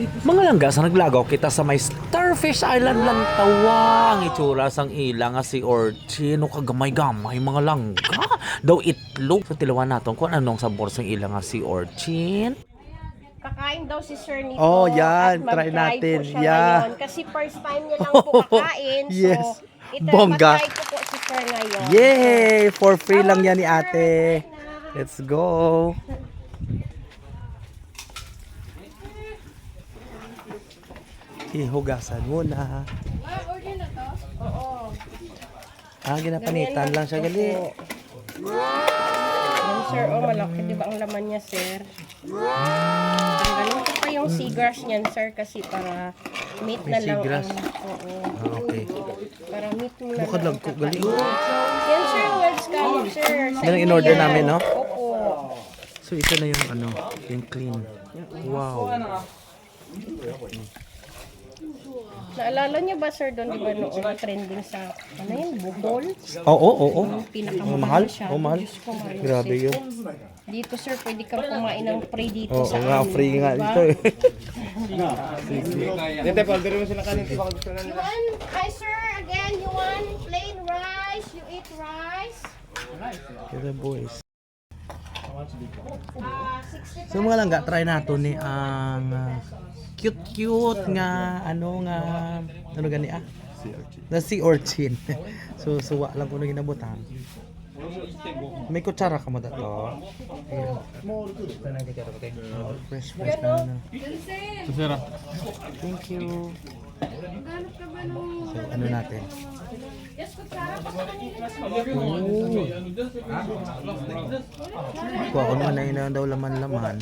Mga langga sa naglagaw kita sa may Starfish Island lang tawang itsura sang ila nga si Orchin no kagamay-gamay mga langga daw itlog sa tilawan naton kung anong sabor sang ila nga si Orchin. Kakain daw si Sir nito. Oh, yan. At Try mag-try natin. po siya Yeah. ngayon. Kasi first time niya lang po kakain. Yes. So, Bongga. matry ko po si Sir ngayon. Yay! For free lang Come on, yan ni Sir. ate. Let's go. Hihugasan muna. Oo. Ginapanitan lang siya gali. Yan, Sir. Oh, malaki. Di ba ang laman niya, Sir? Ganun ko pa yung seagrass niyan, Sir. Kasi para meat May na lang seagrass? Oo. Okay. Para meat mo na Bukod lang ko gali. Yan, Sir. Well scallop, Sir. Sa Yan ang inyo in-order yan. namin, no? Opo. So ito na yung ano, yung clean. Wow. Naalala niyo ba, Sir, doon, di ba noong trending sa, ano yun, Bohol? Oo. Pinakamahal siya. Oh, mahal. Diyos ko, mahal. Grabe yun. Dito, Sir, pwede kang kumain ng free dito Oo sa nga, amin, free nga diba? dito eh. You want, hi, Sir, again, you want plain rice? You eat rice? Kaya boys. 60 So mga langga, try nato ni ang cute nga ano gani na sea urchin. So suwa lang kuno ginabutan. May kutsara ka mo dato. Fresh na. Thank you. So ano natin? Kuha ko naman na yun daw laman-laman.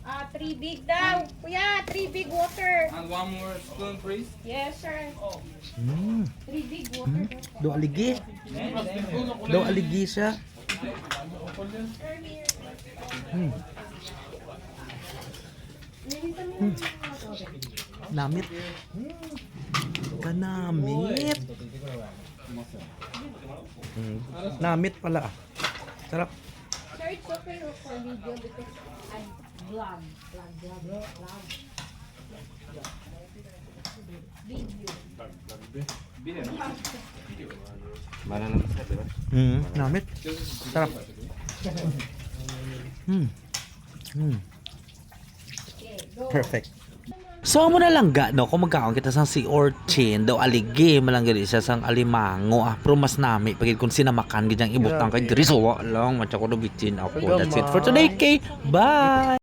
3 big daw. Kuya, 3 big water. And one more spoon, please. Yes, sir. Mm. 3 big water. Do aligi. Do aligi siya. Hmm. Namit. Kanamit. Namit pala. Sarap. Sir, it's okay for video because I'm vlog. Namit. Sarap. Perfect. So amo na langga no kung magkaon kita sang si Orchin daw aligi malanggali siya sang alimango pero mas nami pagid kung sinamakan gid ang ibutang kay diri so lang matcha ko do bitin ako. That's it for today. Okay, bye.